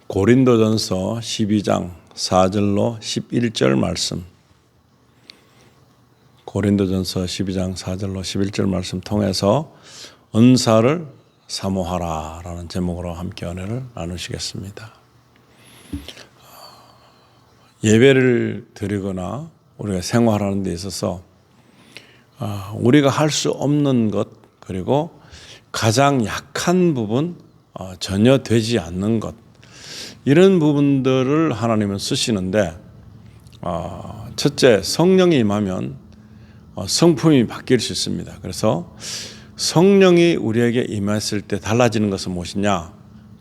고린도전서 12장 4절로 11절 말씀. 고린도전서 12장 4절로 11절 말씀 통해서 은사를 사모하라 라는 제목으로 함께 은혜를 나누시겠습니다. 예배를 드리거나 우리가 생활하는 데 있어서 우리가 할 수 없는 것, 그리고 가장 약한 부분, 전혀 되지 않는 것, 이런 부분들을 하나님은 쓰시는데, 첫째, 성령이 임하면 성품이 바뀔 수 있습니다. 그래서 성령이 우리에게 임했을 때 달라지는 것은 무엇이냐?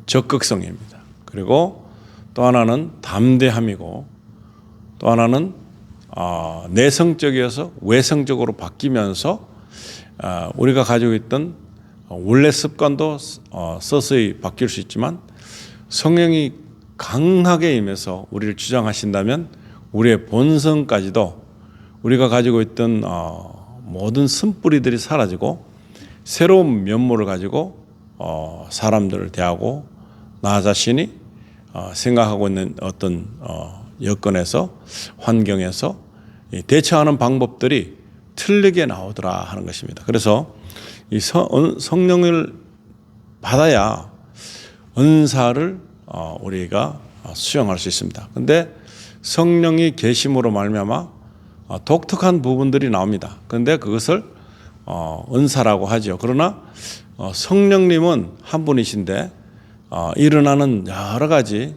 적극성입니다. 그리고 또 하나는 담대함이고, 또 하나는 내성적이어서 외성적으로 바뀌면서 우리가 가지고 있던 원래 습관도 서서히 바뀔 수 있지만, 성령이 강하게 임해서 우리를 주장하신다면 우리의 본성까지도 우리가 가지고 있던 모든 쓴뿌리들이 사라지고 새로운 면모를 가지고 사람들을 대하고 나 자신이 생각하고 있는 어떤 여건에서, 환경에서 대처하는 방법들이 틀리게 나오더라 하는 것입니다. 그래서 이 성령을 받아야 은사를 우리가 수용할 수 있습니다. 그런데 성령이 계심으로 말미암아 독특한 부분들이 나옵니다. 그런데 그것을 은사라고 하죠. 그러나 성령님은 한 분이신데 일어나는 여러 가지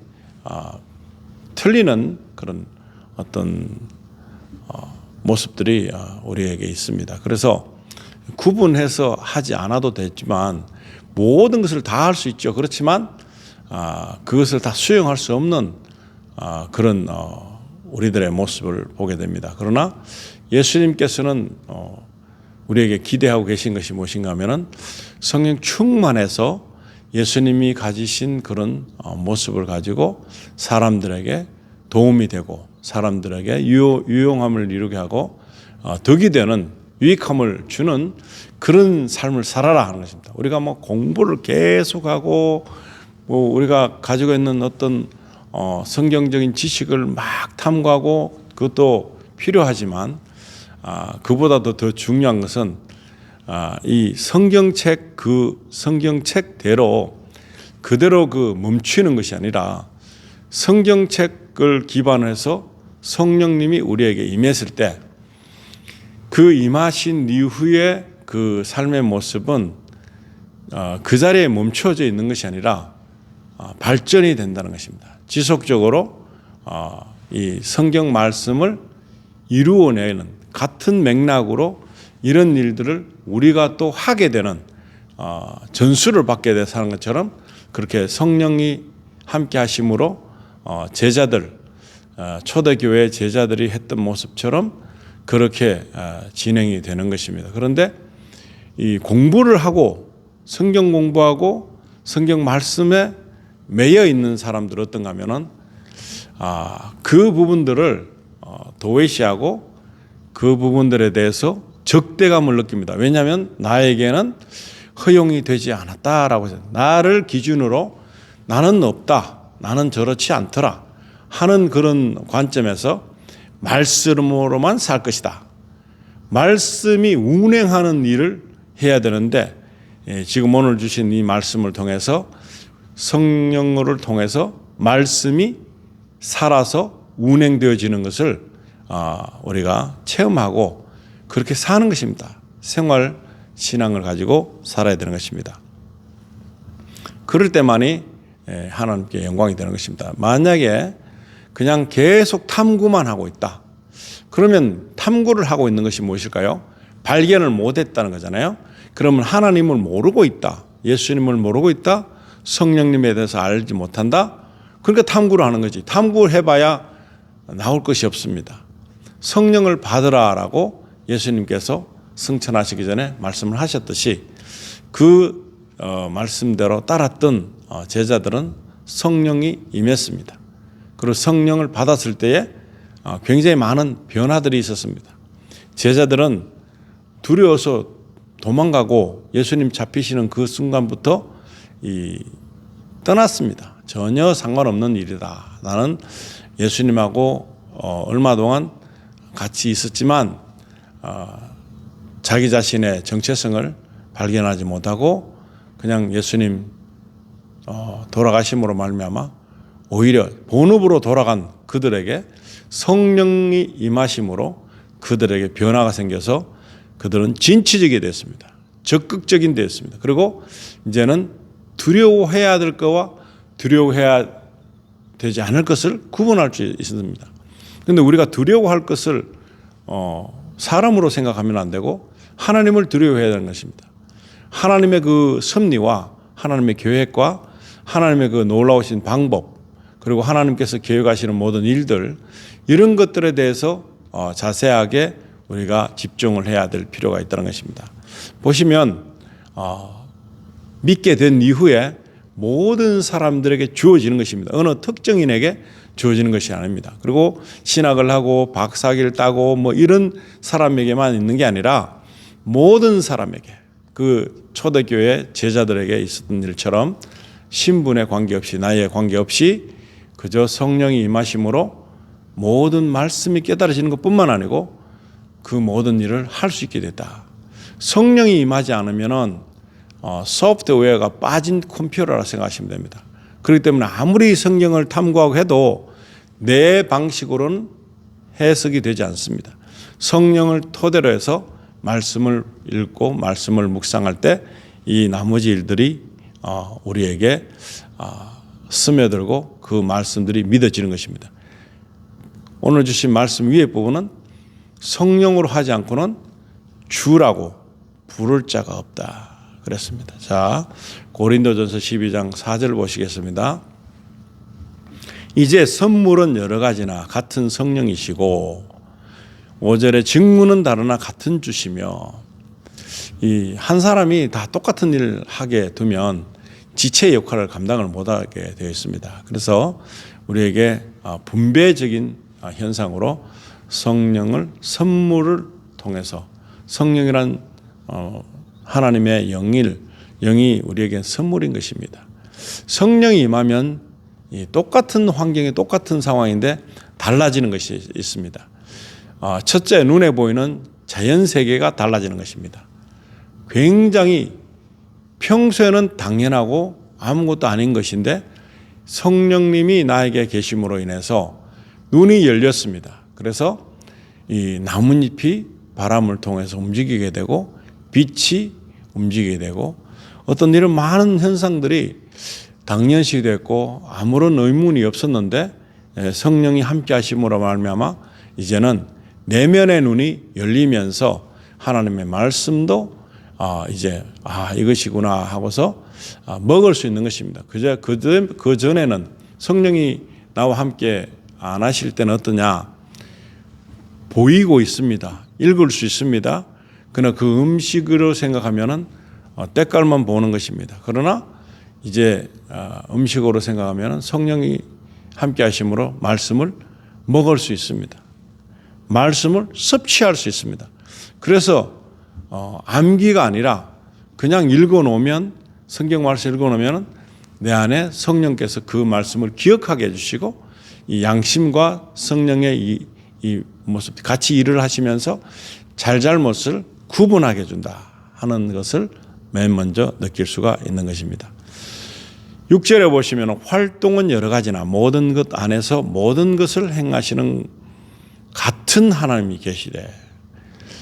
틀리는 그런 어떤 모습들이 우리에게 있습니다. 그래서 구분해서 하지 않아도 되지만 모든 것을 다 할 수 있죠. 그렇지만 그것을 다 수용할 수 없는 그런 우리들의 모습을 보게 됩니다. 그러나 예수님께서는 우리에게 기대하고 계신 것이 무엇인가 하면은 성령 충만해서 예수님이 가지신 그런 모습을 가지고 사람들에게 도움이 되고 사람들에게 유용함을 이루게 하고 덕이 되는 유익함을 주는 그런 삶을 살아라 하는 것입니다. 우리가 뭐 공부를 계속하고 우리가 가지고 있는 어떤 성경적인 지식을 막 탐구하고 그것도 필요하지만 그보다도 더 중요한 것은 이 성경책 그 성경책대로 그대로 멈추는 것이 아니라 성경책을 기반해서 성령님이 우리에게 임했을 때 그 임하신 이후에 그 삶의 모습은 그 자리에 멈춰져 있는 것이 아니라 발전이 된다는 것입니다. 지속적으로 이 성경 말씀을 이루어내는 같은 맥락으로 이런 일들을 우리가 또 하게 되는 전수를 받게 돼서 하는 것처럼 그렇게 성령이 함께 하심으로 제자들, 초대교회 제자들이 했던 모습처럼 그렇게 진행이 되는 것입니다. 그런데 이 공부를 하고 성경 공부하고 성경 말씀에 매여 있는 사람들은 어떤가 하면은 그 부분들을 도외시하고 그 부분들에 대해서 적대감을 느낍니다. 왜냐하면 나에게는 허용이 되지 않았다라고 해서 나를 기준으로 나는 없다, 나는 저렇지 않더라 하는 그런 관점에서 말씀으로만 살 것이다. 말씀이 운행하는 일을 해야 되는데 지금 오늘 주신 이 말씀을 통해서 성령을 통해서 말씀이 살아서 운행되어지는 것을 우리가 체험하고 그렇게 사는 것입니다. 생활 신앙을 가지고 살아야 되는 것입니다. 그럴 때만이 하나님께 영광이 되는 것입니다. 만약에 그냥 계속 탐구만 하고 있다. 그러면 탐구를 하고 있는 것이 무엇일까요? 발견을 못했다는 거잖아요. 그러면 하나님을 모르고 있다. 예수님을 모르고 있다. 성령님에 대해서 알지 못한다. 그러니까 탐구를 하는 거지. 탐구를 해봐야 나올 것이 없습니다. 성령을 받으라라고 예수님께서 승천하시기 전에 말씀을 하셨듯이 그 말씀대로 따랐던 제자들은 성령이 임했습니다. 그리고 성령을 받았을 때에 굉장히 많은 변화들이 있었습니다. 제자들은 두려워서 도망가고 예수님 잡히시는 그 순간부터 떠났습니다. 전혀 상관없는 일이다. 나는 예수님하고 얼마 동안 같이 있었지만 자기 자신의 정체성을 발견하지 못하고 그냥 예수님 돌아가심으로 말미암아 오히려 본업으로 돌아간 그들에게 성령이 임하심으로 그들에게 변화가 생겨서 그들은 진취적이 됐습니다. 적극적인 되었습니다. 그리고 이제는 두려워해야 될 것과 두려워해야 되지 않을 것을 구분할 수 있습니다. 그런데 우리가 두려워할 것을 사람으로 생각하면 안 되고 하나님을 두려워해야 되는 것입니다. 하나님의 그 섭리와 하나님의 계획과 하나님의 그 놀라우신 방법 그리고 하나님께서 계획하시는 모든 일들 이런 것들에 대해서 자세하게 우리가 집중을 해야 될 필요가 있다는 것입니다. 보시면 믿게 된 이후에 모든 사람들에게 주어지는 것입니다. 어느 특정인에게 주어지는 것이 아닙니다. 그리고 신학을 하고 박사학위를 따고 뭐 이런 사람에게만 있는 게 아니라 모든 사람에게 그 초대교회 제자들에게 있었던 일처럼 신분에 관계없이 나이에 관계없이 그저 성령이 임하심으로 모든 말씀이 깨달아지는 것뿐만 아니고 그 모든 일을 할 수 있게 됐다. 성령이 임하지 않으면은 소프트웨어가 빠진 컴퓨터라 생각하시면 됩니다. 그렇기 때문에 아무리 성경을 탐구하고 해도 내 방식으로는 해석이 되지 않습니다. 성령을 토대로 해서 말씀을 읽고 말씀을 묵상할 때 이 나머지 일들이 우리에게 스며들고 그 말씀들이 믿어지는 것입니다. 오늘 주신 말씀 위에 부분은 성령으로 하지 않고는 주라고 부를 자가 없다 그랬습니다. 자, 고린도전서 12장 4절 보시겠습니다. 이제 선물은 여러 가지나 같은 성령이시고 5절에 직무는 다르나 같은 주시며 이 한 사람이 다 똑같은 일을 하게 두면 지체 역할을 감당을 못하게 되어 있습니다. 그래서 우리에게 분배적인 현상으로 성령을 선물을 통해서 성령이란 하나님의 영이 우리에게 선물인 것입니다. 성령이 임하면 똑같은 환경이 똑같은 상황인데 달라지는 것이 있습니다. 첫째, 눈에 보이는 자연 세계가 달라지는 것입니다. 굉장히 평소에는 당연하고 아무것도 아닌 것인데 성령님이 나에게 계심으로 인해서 눈이 열렸습니다. 그래서 이 나뭇잎이 바람을 통해서 움직이게 되고 빛이 움직이게 되고 어떤 이런 많은 현상들이 당연시 됐고 아무런 의문이 없었는데 성령이 함께 하심으로 말미암아 이제는 내면의 눈이 열리면서 하나님의 말씀도 이제 이것이구나 하고서 먹을 수 있는 것입니다. 그 전에는 성령이 나와 함께 안 하실 때는 어떠냐? 보이고 있습니다. 읽을 수 있습니다. 그러나 그 음식으로 생각하면은 때깔만 보는 것입니다. 그러나 이제 음식으로 생각하면은 성령이 함께 하심으로 말씀을 먹을 수 있습니다. 말씀을 섭취할 수 있습니다. 그래서 암기가 아니라 그냥 읽어놓으면 성경 말씀 읽어놓으면 내 안에 성령께서 그 말씀을 기억하게 해주시고 이 양심과 성령의 이 모습 같이 일을 하시면서 잘잘못을 구분하게 해준다 하는 것을 맨 먼저 느낄 수가 있는 것입니다. 6절에 보시면 활동은 여러 가지나 모든 것 안에서 모든 것을 행하시는 같은 하나님이 계시되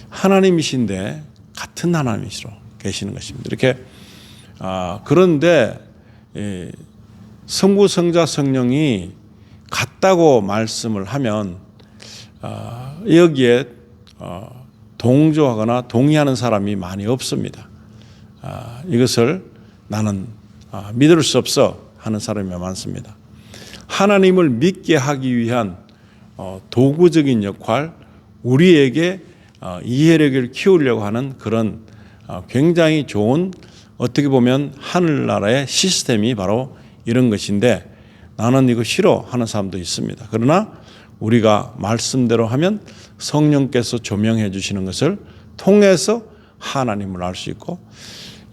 하나님이신데 같은 하나님이시로 계시는 것입니다. 이렇게 그런데 성부, 성자, 성령이 같다고 말씀을 하면 여기에 동조하거나 동의하는 사람이 많이 없습니다. 이것을 나는 믿을 수 없어 하는 사람이 많습니다. 하나님을 믿게 하기 위한 도구적인 역할, 우리에게 이해력을 키우려고 하는 그런 굉장히 좋은 어떻게 보면 하늘나라의 시스템이 바로 이런 것인데 나는 이거 싫어 하는 사람도 있습니다. 그러나 우리가 말씀대로 하면 성령께서 조명해 주시는 것을 통해서 하나님을 알 수 있고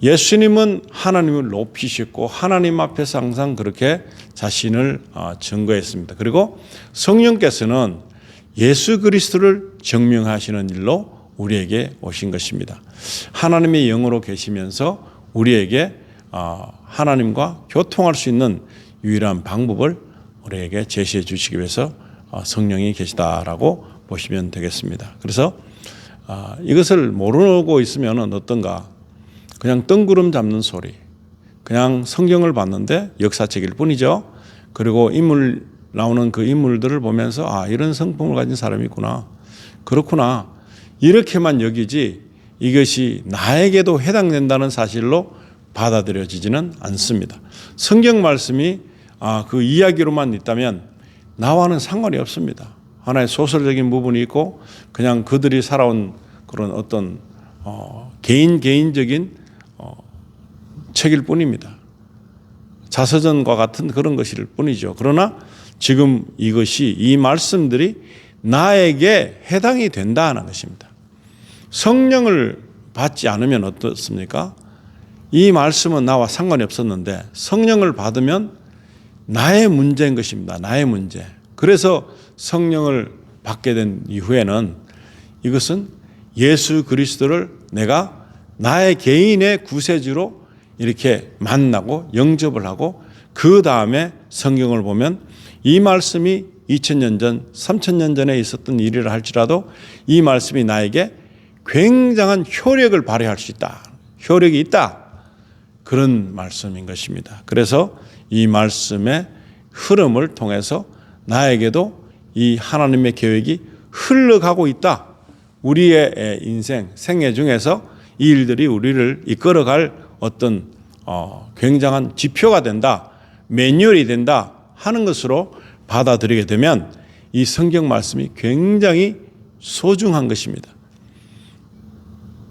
예수님은 하나님을 높이셨고 하나님 앞에서 항상 그렇게 자신을 증거했습니다. 그리고 성령께서는 예수 그리스도를 증명하시는 일로 우리에게 오신 것입니다. 하나님의 영으로 계시면서 우리에게 하나님과 교통할 수 있는 유일한 방법을 우리에게 제시해 주시기 위해서 성령이 계시다라고 보시면 되겠습니다. 그래서 이것을 모르고 있으면 어떤가? 그냥 뜬구름 잡는 소리, 그냥 성경을 봤는데 역사책일 뿐이죠. 그리고 인물 나오는 그 인물들을 보면서 이런 성품을 가진 사람이 있구나, 그렇구나, 이렇게만 여기지 이것이 나에게도 해당된다는 사실로 받아들여지지는 않습니다. 성경 말씀이 그 이야기로만 있다면 나와는 상관이 없습니다. 하나의 소설적인 부분이 있고 그냥 그들이 살아온 그런 어떤 개인적인 책일 뿐입니다. 자서전과 같은 그런 것일 뿐이죠. 그러나 지금 이 말씀들이 나에게 해당이 된다는 것입니다. 성령을 받지 않으면 어떻습니까? 이 말씀은 나와 상관이 없었는데 성령을 받으면 나의 문제인 것입니다. 나의 문제. 그래서 성령을 받게 된 이후에는 이것은 예수 그리스도를 내가 나의 개인의 구세주로 이렇게 만나고 영접을 하고 그 다음에 성경을 보면 이 말씀이 2000년 전, 3000년 전에 있었던 일이라 할지라도 이 말씀이 나에게 굉장한 효력을 발휘할 수 있다. 효력이 있다. 그런 말씀인 것입니다. 그래서 이 말씀의 흐름을 통해서 나에게도 이 하나님의 계획이 흘러가고 있다. 우리의 인생, 생애 중에서 이 일들이 우리를 이끌어갈 어떤 굉장한 지표가 된다, 매뉴얼이 된다 하는 것으로 받아들이게 되면 이 성경 말씀이 굉장히 소중한 것입니다.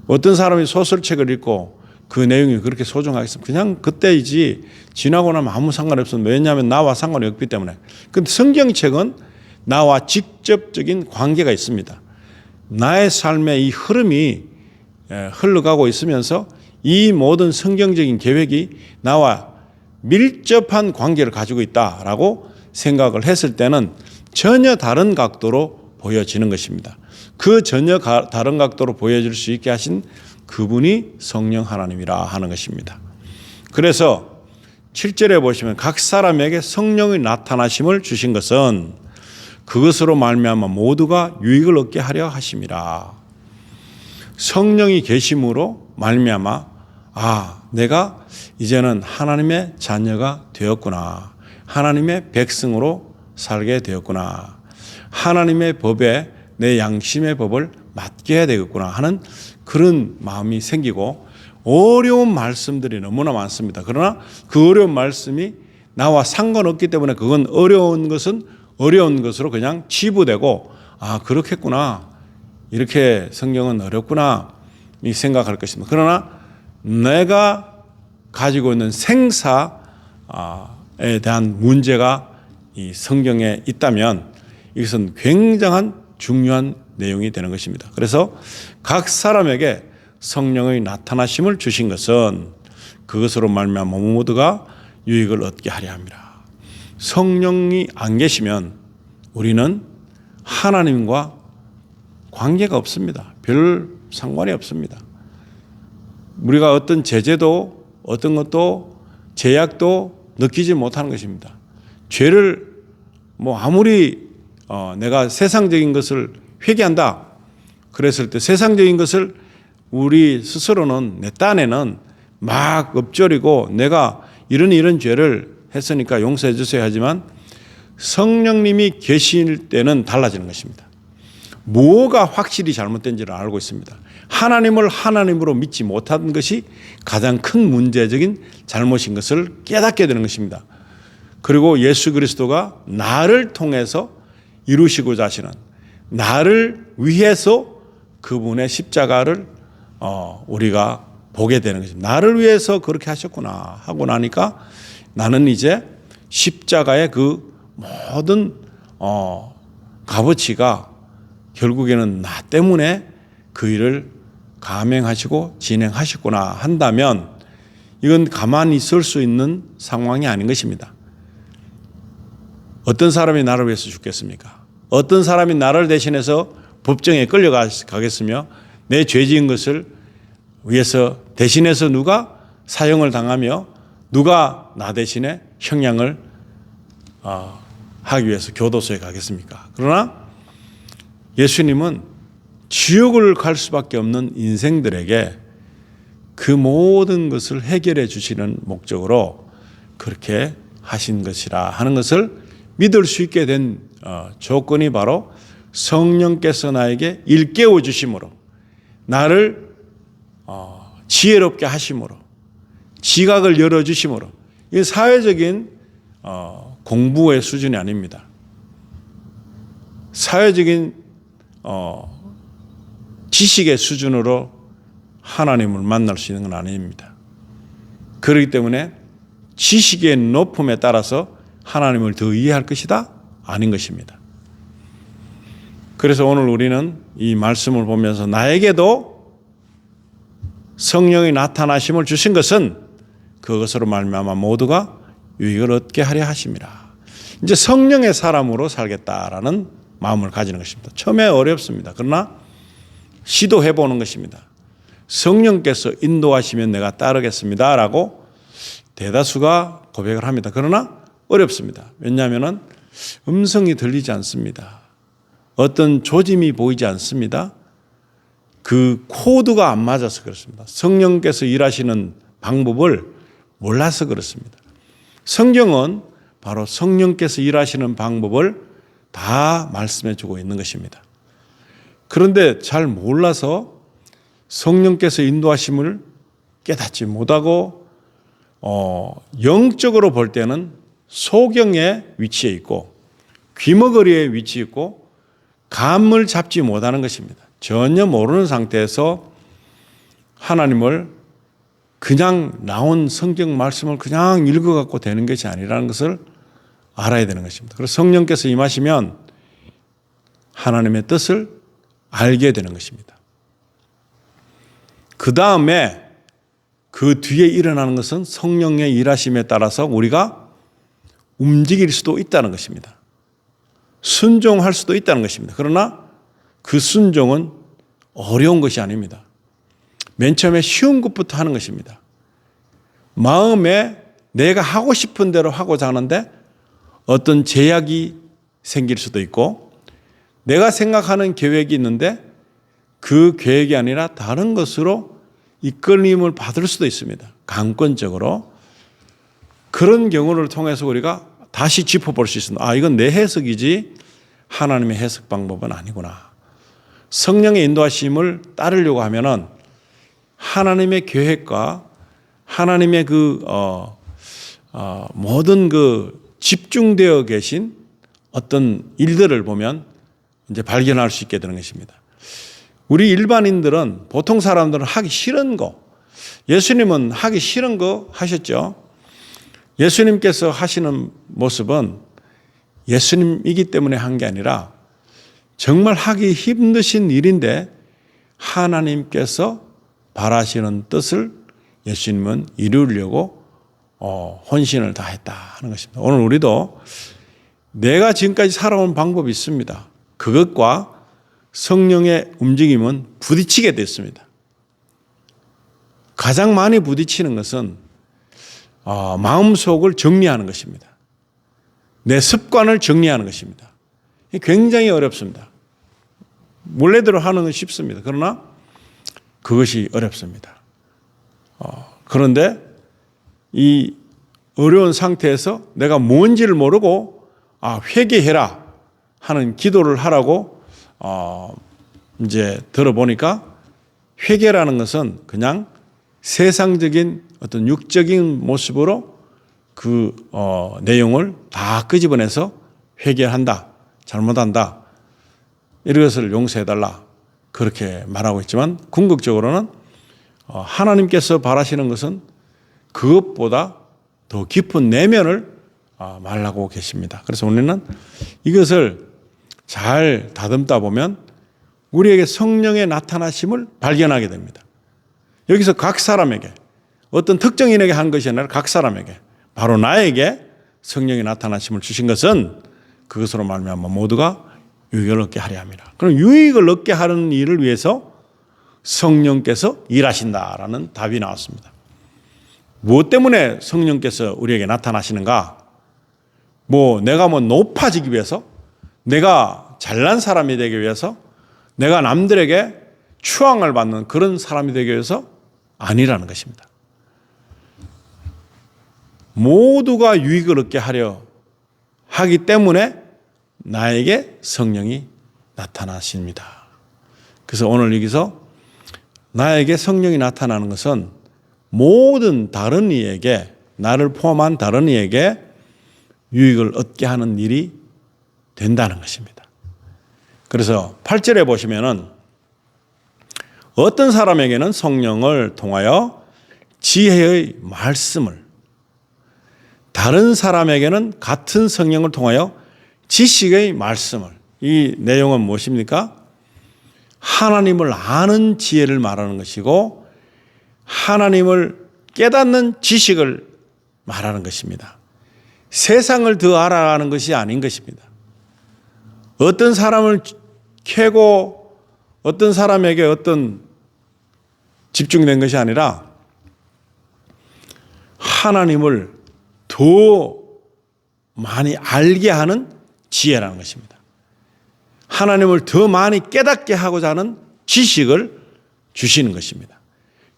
어떤 사람이 소설책을 읽고 그 내용이 그렇게 소중하겠습니까? 그냥 그때이지 지나고 나면 아무 상관이 없습니다. 왜냐하면 나와 상관이 없기 때문에. 그런데 성경책은 나와 직접적인 관계가 있습니다. 나의 삶의 이 흐름이 흘러가고 있으면서 이 모든 성경적인 계획이 나와 밀접한 관계를 가지고 있다라고 생각을 했을 때는 전혀 다른 각도로 보여지는 것입니다. 그 전혀 다른 각도로 보여질 수 있게 하신 그분이 성령 하나님이라 하는 것입니다. 그래서 7절에 보시면 각 사람에게 성령의 나타나심을 주신 것은 그것으로 말미암아 모두가 유익을 얻게 하려 하심이라. 성령이 계심으로 말미암아 내가 이제는 하나님의 자녀가 되었구나. 하나님의 백성으로 살게 되었구나. 하나님의 법에 내 양심의 법을 맡게 해야 되겠구나 하는 그런 마음이 생기고 어려운 말씀들이 너무나 많습니다. 그러나 그 어려운 말씀이 나와 상관없기 때문에 그건 어려운 것은 어려운 것으로 그냥 치부되고 그렇겠구나. 이렇게 성경은 어렵구나. 이 생각할 것입니다. 그러나 내가 가지고 있는 생사에 대한 문제가 이 성경에 있다면 이것은 굉장한 중요한 내용이 되는 것입니다. 그래서 각 사람에게 성령의 나타나심을 주신 것은 그것으로 말미암아 모두가 유익을 얻게 하려 함이라. 성령이 안 계시면 우리는 하나님과 관계가 없습니다. 별 상관이 없습니다. 우리가 어떤 제재도 어떤 것도 제약도 느끼지 못하는 것입니다. 죄를 아무리 내가 세상적인 것을 회개한다 그랬을 때 세상적인 것을 우리 스스로는 내 딴에는 막 엎조리고 내가 이런 죄를 했으니까 용서해 주세요 하지만 성령님이 계실 때는 달라지는 것입니다. 뭐가 확실히 잘못된지를 알고 있습니다. 하나님을 하나님으로 믿지 못한 것이 가장 큰 문제적인 잘못인 것을 깨닫게 되는 것입니다. 그리고 예수 그리스도가 나를 통해서 이루시고자 하시는 나를 위해서 그분의 십자가를 우리가 보게 되는 것입니다. 나를 위해서 그렇게 하셨구나 하고 나니까 나는 이제 십자가의 그 모든 값어치가 결국에는 나 때문에 그 일을 감행하시고 진행하셨구나 한다면 이건 가만히 있을 수 있는 상황이 아닌 것입니다. 어떤 사람이 나를 위해서 죽겠습니까? 어떤 사람이 나를 대신해서 법정에 끌려가겠으며 내 죄 지은 것을 위해서 대신해서 누가 사형을 당하며 누가 나 대신에 형량을 하기 위해서 교도소에 가겠습니까? 그러나 예수님은 지옥을 갈 수밖에 없는 인생들에게 그 모든 것을 해결해 주시는 목적으로 그렇게 하신 것이라 하는 것을 믿을 수 있게 된 조건이 바로 성령께서 나에게 일깨워 주심으로, 나를 지혜롭게 하심으로, 지각을 열어주심으로. 이게 사회적인 공부의 수준이 아닙니다. 사회적인 지식의 수준으로 하나님을 만날 수 있는 건 아닙니다. 그렇기 때문에 지식의 높음에 따라서 하나님을 더 이해할 것이다? 아닌 것입니다. 그래서 오늘 우리는 이 말씀을 보면서 나에게도 성령의 나타나심을 주신 것은 그것으로 말미암아 모두가 유익을 얻게 하려 하심이라. 이제 성령의 사람으로 살겠다라는 마음을 가지는 것입니다. 처음에 어렵습니다. 그러나 시도해 보는 것입니다. 성령께서 인도하시면 내가 따르겠습니다 라고 대다수가 고백을 합니다. 그러나 어렵습니다. 왜냐하면 음성이 들리지 않습니다. 어떤 조짐이 보이지 않습니다. 그 코드가 안 맞아서 그렇습니다. 성령께서 일하시는 방법을 몰라서 그렇습니다. 성경은 바로 성령께서 일하시는 방법을 다 말씀해 주고 있는 것입니다. 그런데 잘 몰라서 성령께서 인도하심을 깨닫지 못하고 영적으로 볼 때는 소경의 위치에 있고 귀머거리에 위치해 있고 감을 잡지 못하는 것입니다. 전혀 모르는 상태에서 하나님을 그냥 나온 성경 말씀을 그냥 읽어갖고 되는 것이 아니라는 것을 알아야 되는 것입니다. 그래서 성령께서 임하시면 하나님의 뜻을 알게 되는 것입니다. 그 다음에 그 뒤에 일어나는 것은 성령의 일하심에 따라서 우리가 움직일 수도 있다는 것입니다. 순종할 수도 있다는 것입니다. 그러나 그 순종은 어려운 것이 아닙니다. 맨 처음에 쉬운 것부터 하는 것입니다. 마음에 내가 하고 싶은 대로 하고자 하는데 어떤 제약이 생길 수도 있고 내가 생각하는 계획이 있는데 그 계획이 아니라 다른 것으로 이끌림을 받을 수도 있습니다. 강권적으로. 그런 경우를 통해서 우리가 다시 짚어볼 수 있습니다. 아, 이건 내 해석이지 하나님의 해석 방법은 아니구나. 성령의 인도하심을 따르려고 하면은 하나님의 계획과 하나님의 모든 집중되어 계신 어떤 일들을 보면 이제 발견할 수 있게 되는 것입니다. 우리 일반인들은 보통 사람들은 하기 싫은 거, 예수님은 하기 싫은 거 하셨죠. 예수님께서 하시는 모습은 예수님이기 때문에 한 게 아니라 정말 하기 힘드신 일인데 하나님께서 바라시는 뜻을 예수님은 이루려고 헌신을 다했다는 것입니다. 오늘 우리도 내가 지금까지 살아온 방법이 있습니다. 그것과 성령의 움직임은 부딪히게 됐습니다. 가장 많이 부딪히는 것은 마음속을 정리하는 것입니다. 내 습관을 정리하는 것입니다. 굉장히 어렵습니다. 원래대로 하는 건 쉽습니다. 그러나 그것이 어렵습니다. 그런데 이 어려운 상태에서 내가 뭔지를 모르고 회개해라 하는 기도를 하라고 이제 들어보니까 회개라는 것은 그냥 세상적인 어떤 육적인 모습으로 그 내용을 다 끄집어내서 회개한다, 잘못한다, 이것을 용서해달라 그렇게 말하고 있지만 궁극적으로는 하나님께서 바라시는 것은 그것보다 더 깊은 내면을 말하고 계십니다. 그래서 우리는 이것을 잘 다듬다 보면 우리에게 성령의 나타나심을 발견하게 됩니다. 여기서 각 사람에게 어떤 특정인에게 한 것이 아니라 각 사람에게, 바로 나에게 성령이 나타나심을 주신 것은 그것으로 말미암아 모두가 유익을 얻게 하려 함이라. 그럼 유익을 얻게 하는 일을 위해서 성령께서 일하신다라는 답이 나왔습니다. 무엇 때문에 성령께서 우리에게 나타나시는가? 내가 높아지기 위해서, 내가 잘난 사람이 되기 위해서, 내가 남들에게 추앙을 받는 그런 사람이 되기 위해서 아니라는 것입니다. 모두가 유익을 얻게 하려 하기 때문에 나에게 성령이 나타나십니다. 그래서 오늘 여기서 나에게 성령이 나타나는 것은 모든 다른 이에게, 나를 포함한 다른 이에게 유익을 얻게 하는 일이 된다는 것입니다. 그래서 8절에 보시면은 어떤 사람에게는 성령을 통하여 지혜의 말씀을, 다른 사람에게는 같은 성령을 통하여 지식의 말씀을, 이 내용은 무엇입니까? 하나님을 아는 지혜를 말하는 것이고 하나님을 깨닫는 지식을 말하는 것입니다. 세상을 더 알아가는 것이 아닌 것입니다. 어떤 사람을 캐고 어떤 사람에게 어떤 집중된 것이 아니라 하나님을 더 많이 알게 하는 지혜라는 것입니다. 하나님을 더 많이 깨닫게 하고자 하는 지식을 주시는 것입니다.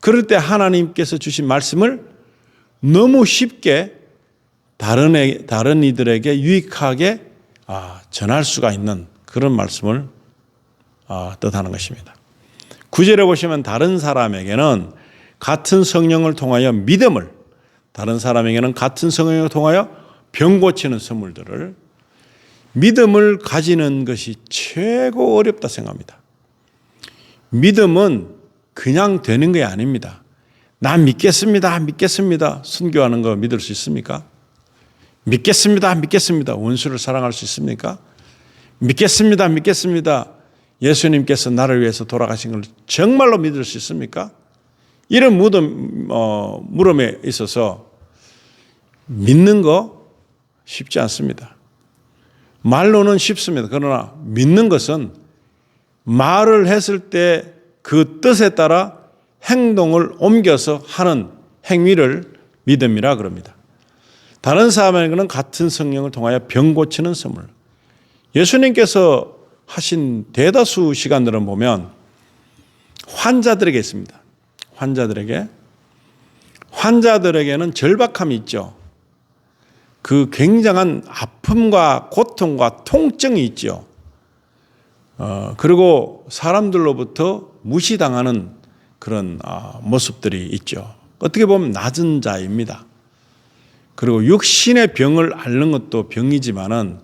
그럴 때 하나님께서 주신 말씀을 너무 쉽게 다른 이들에게 유익하게 전할 수가 있는 그런 말씀을 뜻하는 것입니다. 9절에 보시면 다른 사람에게는 같은 성령을 통하여 믿음을, 다른 사람에게는 같은 성령을 통하여 병 고치는 선물들을, 믿음을 가지는 것이 최고 어렵다 생각합니다. 믿음은 그냥 되는 게 아닙니다. 나 믿겠습니다. 순교하는 거 믿을 수 있습니까? 믿겠습니다. 원수를 사랑할 수 있습니까? 믿겠습니다. 예수님께서 나를 위해서 돌아가신 걸 정말로 믿을 수 있습니까? 이런 물음에 있어서 믿는 거 쉽지 않습니다. 말로는 쉽습니다. 그러나 믿는 것은 말을 했을 때 그 뜻에 따라 행동을 옮겨서 하는 행위를 믿음이라 그럽니다. 다른 사람에게는 같은 성령을 통하여 병 고치는 선물. 예수님께서 하신 대다수 시간들은 보면 환자들에게 있습니다. 환자들에게는 절박함이 있죠. 그 굉장한 아픔과 고통과 통증이 있죠. 그리고 사람들로부터 무시당하는 그런 모습들이 있죠. 어떻게 보면 낮은 자입니다. 그리고 육신의 병을 앓는 것도 병이지만은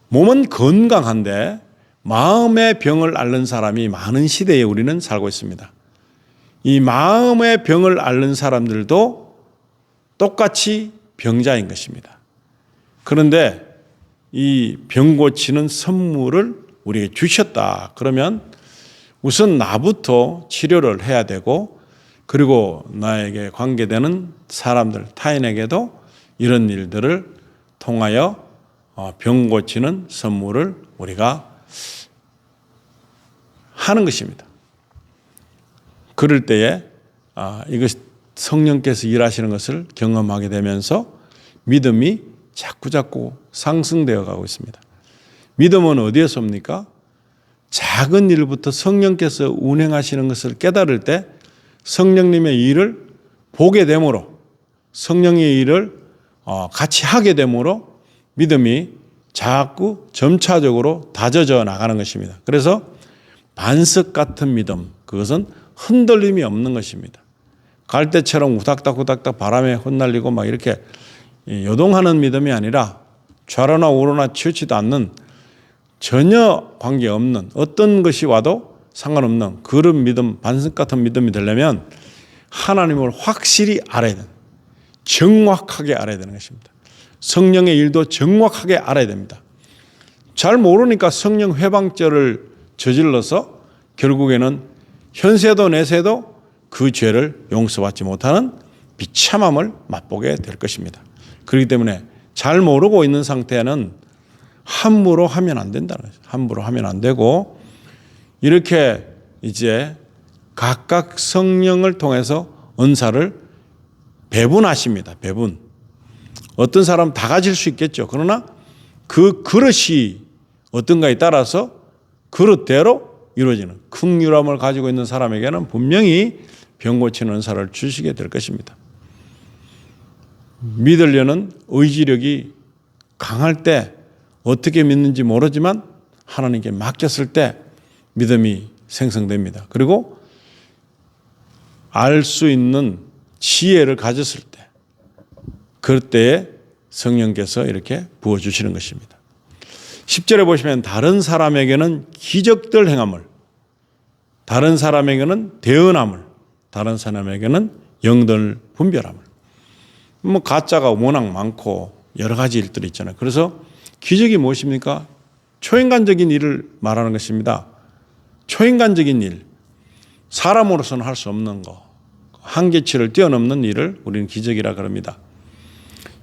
몸은 건강한데 마음의 병을 앓는 사람이 많은 시대에 우리는 살고 있습니다. 이 마음의 병을 앓는 사람들도 똑같이 병자인 것입니다. 그런데 이 병 고치는 선물을 우리에게 주셨다. 그러면 우선 나부터 치료를 해야 되고, 그리고 나에게 관계되는 사람들, 타인에게도 이런 일들을 통하여 병 고치는 선물을 우리가 하는 것입니다. 그럴 때에 이것 성령께서 일하시는 것을 경험하게 되면서 믿음이 자꾸 상승되어 가고 있습니다. 믿음은 어디에서 옵니까? 작은 일부터 성령께서 운행하시는 것을 깨달을 때 성령님의 일을 보게 되므로, 성령의 일을 같이 하게 되므로 믿음이 자꾸 점차적으로 다져져 나가는 것입니다. 그래서 반석 같은 믿음, 그것은 흔들림이 없는 것입니다. 갈대처럼 우닥닥 바람에 흩날리고 막 이렇게 요동하는 믿음이 아니라 좌로나 우로나 치우치도 않는, 전혀 관계없는, 어떤 것이 와도 상관없는 그런 믿음, 반석 같은 믿음이 되려면 하나님을 확실히 알아야 되는, 정확하게 알아야 되는 것입니다. 성령의 일도 정확하게 알아야 됩니다. 잘 모르니까 성령 회방죄를 저질러서 결국에는 현세도 내세도 그 죄를 용서받지 못하는 비참함을 맛보게 될 것입니다. 그렇기 때문에 잘 모르고 있는 상태는 함부로 하면 안 된다는 거죠. 함부로 하면 안 되고 이렇게 이제 각각 성령을 통해서 은사를 배분하십니다. 배분. 어떤 사람 다 가질 수 있겠죠. 그러나 그 그릇이 어떤가에 따라서 그릇대로 이루어지는 긍휼함을 가지고 있는 사람에게는 분명히 병 고치는 은사를 주시게 될 것입니다. 믿으려는 의지력이 강할 때 어떻게 믿는지 모르지만 하나님께 맡겼을 때 믿음이 생성됩니다. 그리고 알 수 있는 지혜를 가졌을 때 그때에 성령께서 이렇게 부어주시는 것입니다. 10절에 보시면 다른 사람에게는 기적들 행함을, 다른 사람에게는 대언함을, 다른 사람에게는 영들 분별함을. 뭐 가짜가 워낙 많고 여러 가지 일들이 있잖아요. 그래서 기적이 무엇입니까? 초인간적인 일을 말하는 것입니다. 초인간적인 일, 사람으로서는 할 수 없는 거, 한계치를 뛰어넘는 일을 우리는 기적이라 그럽니다.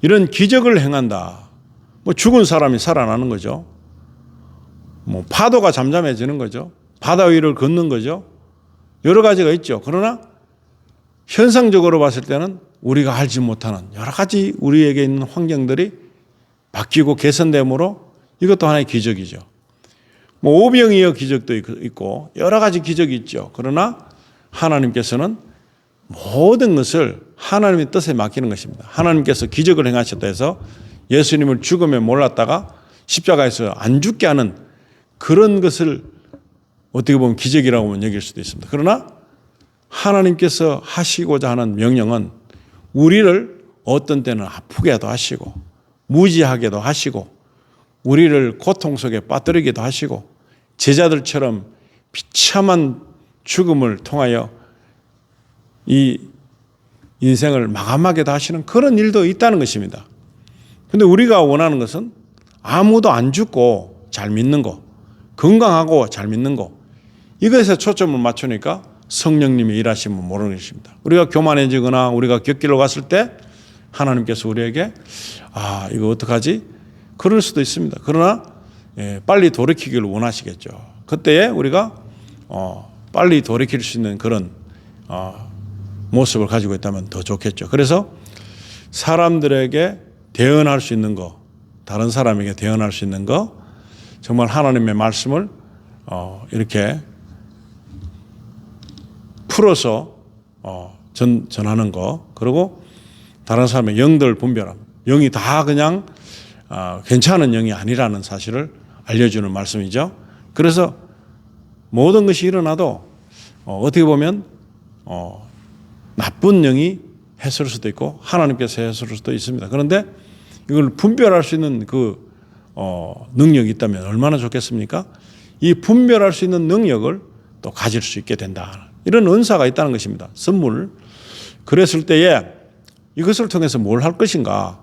이런 기적을 행한다. 뭐 죽은 사람이 살아나는 거죠. 뭐 파도가 잠잠해지는 거죠. 바다 위를 걷는 거죠. 여러 가지가 있죠. 그러나 현상적으로 봤을 때는 우리가 알지 못하는 여러 가지 우리에게 있는 환경들이 바뀌고 개선됨으로 이것도 하나의 기적이죠. 뭐 오병이어 기적도 있고 여러 가지 기적이 있죠. 그러나 하나님께서는 모든 것을 하나님의 뜻에 맡기는 것입니다. 하나님께서 기적을 행하셨다 해서 예수님을 죽음에 몰랐다가 십자가에서 안 죽게 하는 그런 것을 어떻게 보면 기적이라고 여길 수도 있습니다. 그러나 하나님께서 하시고자 하는 명령은 우리를 어떤 때는 아프게도 하시고 무지하게도 하시고 우리를 고통 속에 빠뜨리기도 하시고 제자들처럼 비참한 죽음을 통하여 이 인생을 마감하게도 하시는 그런 일도 있다는 것입니다. 그런데 우리가 원하는 것은 아무도 안 죽고 잘 믿는 거, 건강하고 잘 믿는 거, 이것에 초점을 맞추니까 성령님이 일하시면 모르는 것입니다. 우리가 교만해지거나 우리가 곁길로 갔을 때 하나님께서 우리에게 이거 어떡하지? 그럴 수도 있습니다. 그러나 빨리 돌이키기를 원하시겠죠. 그때에 우리가 빨리 돌이킬 수 있는 그런 모습을 가지고 있다면 더 좋겠죠. 그래서 사람들에게 대언할 수 있는 거, 다른 사람에게 대언할 수 있는 거, 정말 하나님의 말씀을 이렇게 풀어서 전하는 거, 그리고 다른 사람의 영들 분별함, 영이 다 그냥 괜찮은 영이 아니라는 사실을 알려주는 말씀이죠. 그래서 모든 것이 일어나도 어떻게 보면 나쁜 영이 했을 수도 있고 하나님께서 했을 수도 있습니다. 그런데 이걸 분별할 수 있는 그 능력이 있다면 얼마나 좋겠습니까? 이 분별할 수 있는 능력을 또 가질 수 있게 된다. 이런 은사가 있다는 것입니다. 선물. 그랬을 때에 이것을 통해서 뭘 할 것인가?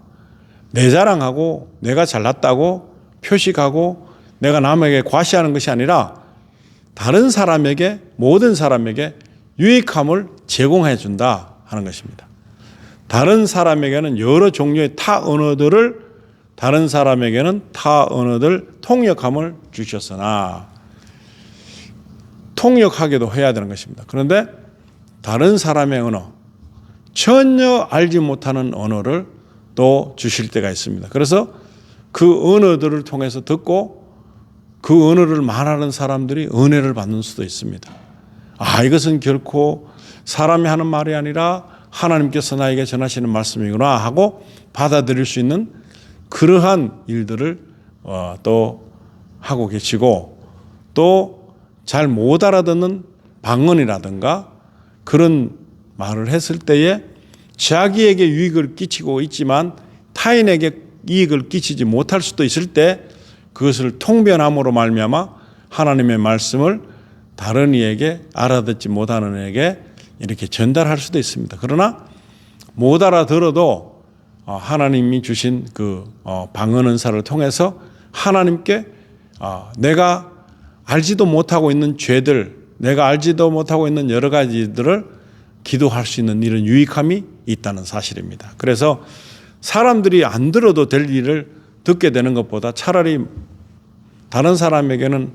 내 자랑하고 내가 잘났다고 표식하고 내가 남에게 과시하는 것이 아니라 다른 사람에게, 모든 사람에게 유익함을 제공해 준다 하는 것입니다. 다른 사람에게는 여러 종류의 타 언어들을, 다른 사람에게는 타 언어들 통역함을 주셨으나 통역하게도 해야 되는 것입니다. 그런데 다른 사람의 언어, 전혀 알지 못하는 언어를 또 주실 때가 있습니다. 그래서 그 언어들을 통해서 듣고 그 언어를 말하는 사람들이 은혜를 받는 수도 있습니다. 이것은 결코 사람이 하는 말이 아니라 하나님께서 나에게 전하시는 말씀이구나 하고 받아들일 수 있는 그러한 일들을 또 하고 계시고, 또 잘 못 알아듣는 방언이라든가 그런 말을 했을 때에 자기에게 유익을 끼치고 있지만 타인에게 이익을 끼치지 못할 수도 있을 때 그것을 통변함으로 말미암아 하나님의 말씀을 다른 이에게, 알아듣지 못하는 이에게 이렇게 전달할 수도 있습니다. 그러나 못 알아들어도 하나님이 주신 그 방언 은사를 통해서 하나님께 내가 알지도 못하고 있는 죄들, 내가 알지도 못하고 있는 여러 가지들을 기도할 수 있는 이런 유익함이 있다는 사실입니다. 그래서 사람들이 안 들어도 될 일을 듣게 되는 것보다 차라리 다른 사람에게는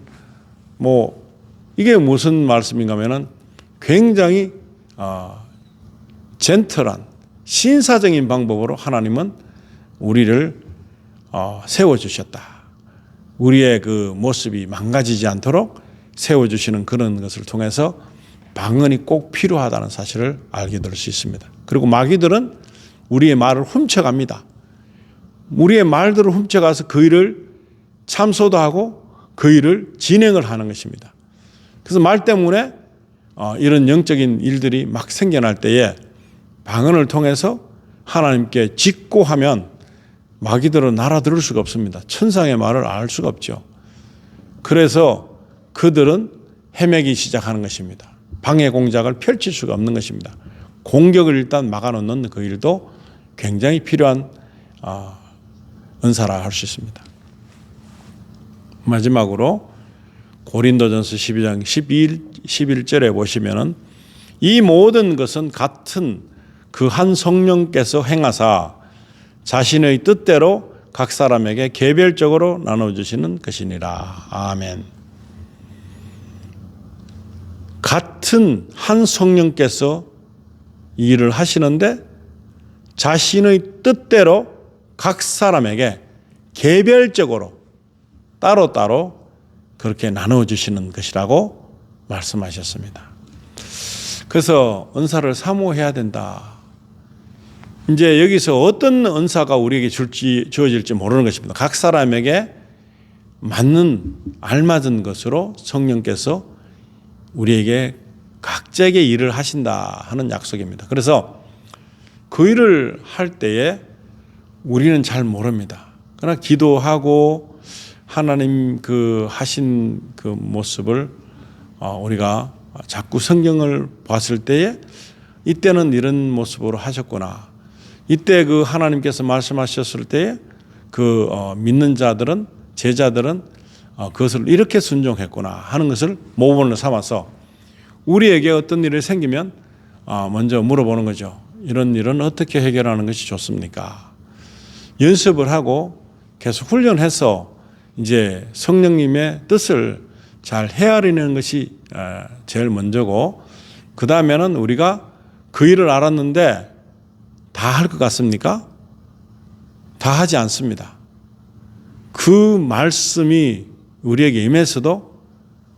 이게 무슨 말씀인가 하면은 굉장히 젠틀한 신사적인 방법으로 하나님은 우리를 세워주셨다. 우리의 그 모습이 망가지지 않도록 세워주시는 그런 것을 통해서 방언이 꼭 필요하다는 사실을 알게 될 수 있습니다. 그리고 마귀들은 우리의 말을 훔쳐갑니다. 우리의 말들을 훔쳐가서 그 일을 참소도 하고 그 일을 진행을 하는 것입니다. 그래서 말 때문에 이런 영적인 일들이 막 생겨날 때에 방언을 통해서 하나님께 직고하면 마귀들은 알아들을 수가 없습니다. 천상의 말을 알 수가 없죠. 그래서 그들은 헤매기 시작하는 것입니다. 방해 공작을 펼칠 수가 없는 것입니다. 공격을 일단 막아놓는 그 일도 굉장히 필요한 은사라 할 수 있습니다. 마지막으로 고린도전서 12장 11절에 보시면은 이 모든 것은 같은 그 한 성령께서 행하사 자신의 뜻대로 각 사람에게 개별적으로 나눠주시는 것이니라. 아멘. 같은 한 성령께서 이 일을 하시는데 자신의 뜻대로 각 사람에게 개별적으로 따로따로 그렇게 나눠주시는 것이라고 말씀하셨습니다. 그래서 은사를 사모해야 된다. 이제 여기서 어떤 은사가 우리에게 주어질지 모르는 것입니다. 각 사람에게 맞는 알맞은 것으로 성령께서 우리에게 각자에게 일을 하신다 하는 약속입니다. 그래서 그 일을 할 때에 우리는 잘 모릅니다. 그러나 기도하고 하나님 그 하신 그 모습을 우리가 자꾸 성경을 봤을 때에 이때는 이런 모습으로 하셨구나. 이때 그 하나님께서 말씀하셨을 때에 그 믿는 자들은 제자들은 그것을 이렇게 순종했구나 하는 것을 모범을 삼아서 우리에게 어떤 일이 생기면 먼저 물어보는 거죠. 이런 일은 어떻게 해결하는 것이 좋습니까? 연습을 하고 계속 훈련해서 이제 성령님의 뜻을 잘 헤아리는 것이 제일 먼저고, 그 다음에는 우리가 그 일을 알았는데 다 할 것 같습니까? 다 하지 않습니다. 그 말씀이 우리에게 임해서도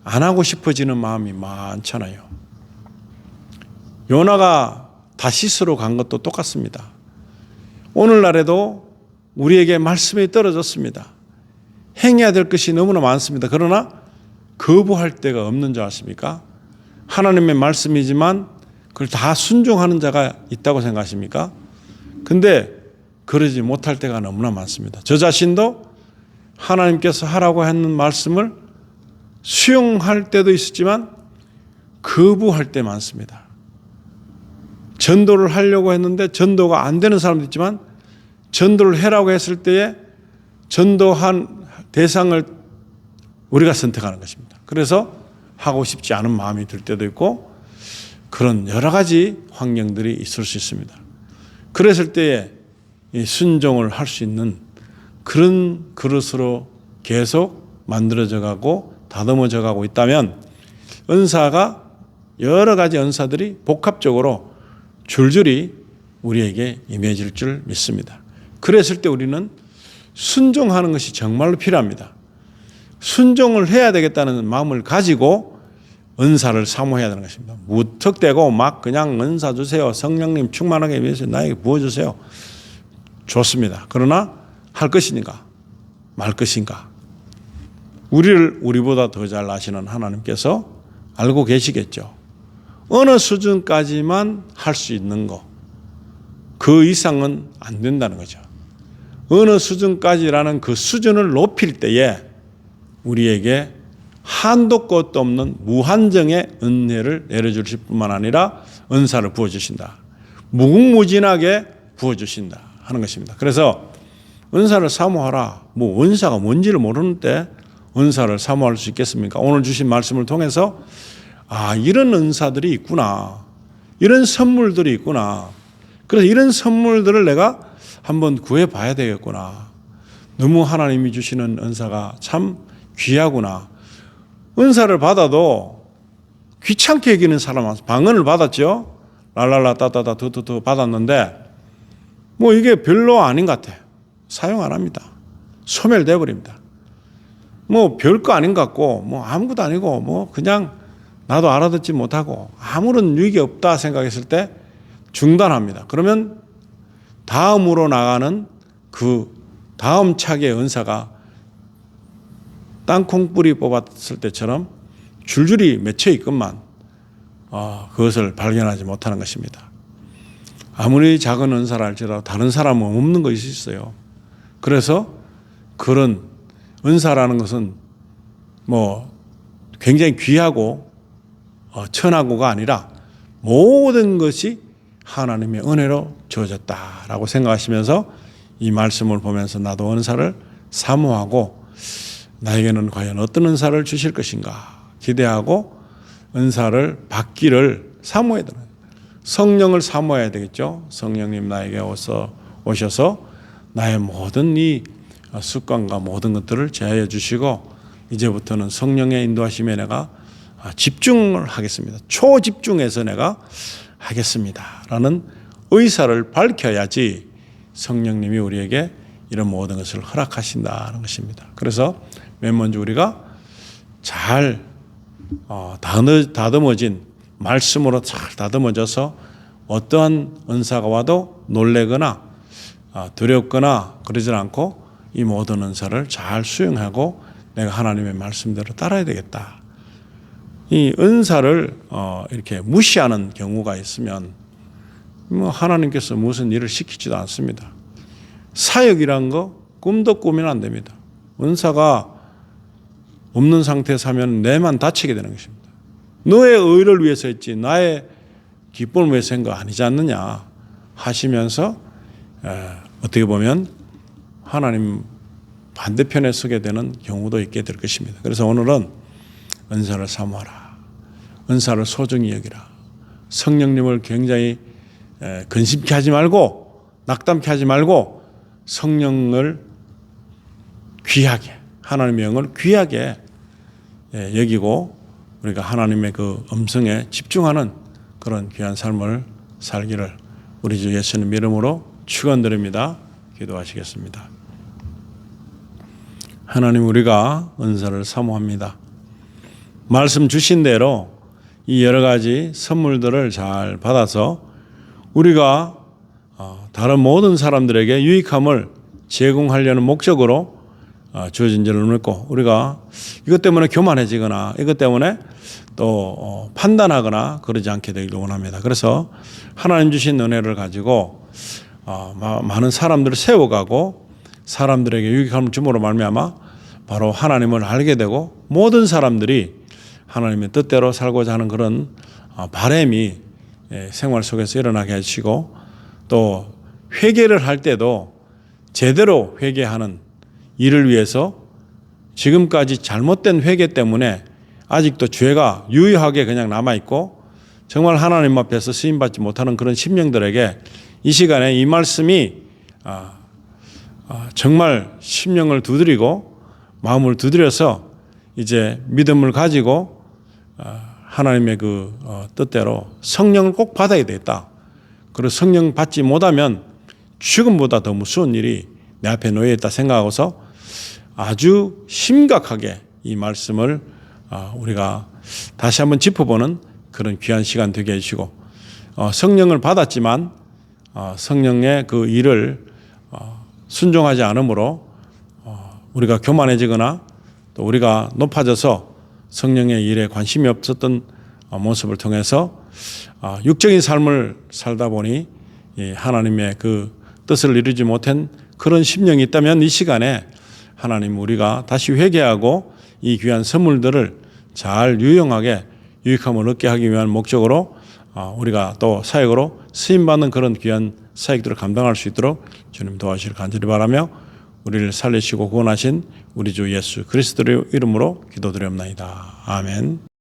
안 하고 싶어지는 마음이 많잖아요. 요나가 다시스로 간 것도 똑같습니다. 오늘날에도 우리에게 말씀이 떨어졌습니다. 행해야 될 것이 너무나 많습니다. 그러나 거부할 데가 없는 줄 아십니까? 하나님의 말씀이지만 그걸 다 순종하는 자가 있다고 생각하십니까? 근데 그러지 못할 때가 너무나 많습니다. 저 자신도 하나님께서 하라고 하는 말씀을 수용할 때도 있었지만 거부할 때 많습니다. 전도를 하려고 했는데 전도가 안 되는 사람도 있지만 전도를 해라고 했을 때에 전도한 대상을 우리가 선택하는 것입니다. 그래서 하고 싶지 않은 마음이 들 때도 있고 그런 여러 가지 환경들이 있을 수 있습니다. 그랬을 때에 순종을 할 수 있는 그런 그릇으로 계속 만들어져 가고 다듬어져 가고 있다면 은사가 여러 가지 은사들이 복합적으로 줄줄이 우리에게 임해질 줄 믿습니다. 그랬을 때 우리는 순종하는 것이 정말로 필요합니다. 순종을 해야 되겠다는 마음을 가지고 은사를 사모해야 되는 것입니다. 무턱대고 막 그냥 은사 주세요. 성령님 충만하게 위해서 나에게 부어주세요. 좋습니다. 그러나 할 것인가 말 것인가, 우리를 우리보다 더 잘 아시는 하나님께서 알고 계시겠죠. 어느 수준까지만 할 수 있는 거, 그 이상은 안 된다는 거죠. 어느 수준까지라는 그 수준을 높일 때에 우리에게 한도 끝도 없는 무한정의 은혜를 내려주실 뿐만 아니라 은사를 부어주신다. 무궁무진하게 부어주신다 하는 것입니다. 그래서 은사를 사모하라. 뭐 은사가 뭔지를 모르는데 은사를 사모할 수 있겠습니까? 오늘 주신 말씀을 통해서 이런 은사들이 있구나. 이런 선물들이 있구나. 그래서 이런 선물들을 내가 한번 구해봐야 되겠구나. 너무 하나님이 주시는 은사가 참 귀하구나. 은사를 받아도 귀찮게 여기는 사람 많아요. 방언을 받았죠. 랄랄라 따따다 두두두 받았는데 뭐 이게 별로 아닌 것 같아. 사용 안 합니다. 소멸돼 버립니다. 뭐 별거 아닌 것 같고 뭐 아무것도 아니고 뭐 그냥 나도 알아듣지 못하고 아무런 유익이 없다 생각했을 때 중단합니다. 그러면 다음으로 나가는 그 다음 차기의 은사가 땅콩뿌리 뽑았을 때처럼 줄줄이 맺혀 있건만 그것을 발견하지 못하는 것입니다. 아무리 작은 은사를 할지라도 다른 사람은 없는 것이 있어요. 그래서 그런 은사라는 것은 뭐 굉장히 귀하고 천하고가 아니라 모든 것이 하나님의 은혜로 주어졌다라고 생각하시면서 이 말씀을 보면서 나도 은사를 사모하고 나에게는 과연 어떤 은사를 주실 것인가 기대하고 은사를 받기를 사모해야 되는 성령을 사모해야 되겠죠. 성령님 나에게 오셔서 나의 모든 이 습관과 모든 것들을 제하여 주시고 이제부터는 성령의 인도하심에 내가 집중을 하겠습니다. 초집중해서 내가 하겠습니다. 라는 의사를 밝혀야지 성령님이 우리에게 이런 모든 것을 허락하신다는 것입니다. 그래서 맨 먼저 우리가 잘 다듬어진 말씀으로 잘 다듬어져서 어떠한 은사가 와도 놀래거나 두렵거나 그러지 않고 이 모든 은사를 잘 수용하고 내가 하나님의 말씀대로 따라야 되겠다. 이 은사를 이렇게 무시하는 경우가 있으면 뭐 하나님께서 무슨 일을 시키지도 않습니다. 사역이란 거 꿈도 꾸면 안 됩니다. 은사가 없는 상태에서 하면 내만 다치게 되는 것입니다. 너의 의를 위해서 했지 나의 기쁨을 위해서 한 거 아니지 않느냐 하시면서 어떻게 보면 하나님 반대편에 서게 되는 경우도 있게 될 것입니다. 그래서 오늘은 은사를 사모하라. 은사를 소중히 여기라. 성령님을 굉장히 근심케 하지 말고 낙담케 하지 말고 성령을 귀하게 하나님의 영을 귀하게 여기고 우리가 하나님의 그 음성에 집중하는 그런 귀한 삶을 살기를 우리 주 예수님 이름으로 축원드립니다. 기도하시겠습니다. 하나님 우리가 은사를 사모합니다. 말씀 주신 대로 이 여러 가지 선물들을 잘 받아서 우리가 다른 모든 사람들에게 유익함을 제공하려는 목적으로 주어진 줄을 믿고 우리가 이것 때문에 교만해지거나 이것 때문에 또 판단하거나 그러지 않게 되기를 원합니다. 그래서 하나님 주신 은혜를 가지고 많은 사람들을 세워가고 사람들에게 유익함을 줌으로 말미암아 바로 하나님을 알게 되고 모든 사람들이 하나님의 뜻대로 살고자 하는 그런 바람이 생활 속에서 일어나게 하시고 또 회개를 할 때도 제대로 회개하는 일을 위해서 지금까지 잘못된 회개 때문에 아직도 죄가 유효하게 그냥 남아있고 정말 하나님 앞에서 쓰임받지 못하는 그런 심령들에게 이 시간에 이 말씀이 정말 심령을 두드리고 마음을 두드려서 이제 믿음을 가지고 하나님의 그 뜻대로 성령을 꼭 받아야 되겠다. 그리고 성령 받지 못하면 죽음보다 더 무서운 일이 내 앞에 놓여 있다 생각하고서 아주 심각하게 이 말씀을 우리가 다시 한번 짚어보는 그런 귀한 시간 되게 해주시고 성령을 받았지만 성령의 그 일을 순종하지 않으므로 우리가 교만해지거나 또 우리가 높아져서 성령의 일에 관심이 없었던 모습을 통해서 육적인 삶을 살다 보니 하나님의 그 뜻을 이루지 못한 그런 심령이 있다면 이 시간에 하나님 우리가 다시 회개하고 이 귀한 선물들을 잘 유용하게 유익함을 얻게 하기 위한 목적으로 우리가 또 사역으로 쓰임받는 그런 귀한 사역들을 감당할 수 있도록 주님 도와주시길 간절히 바라며 우리를 살리시고 구원하신 우리 주 예수 그리스도의 이름으로 기도드리옵나이다. 아멘.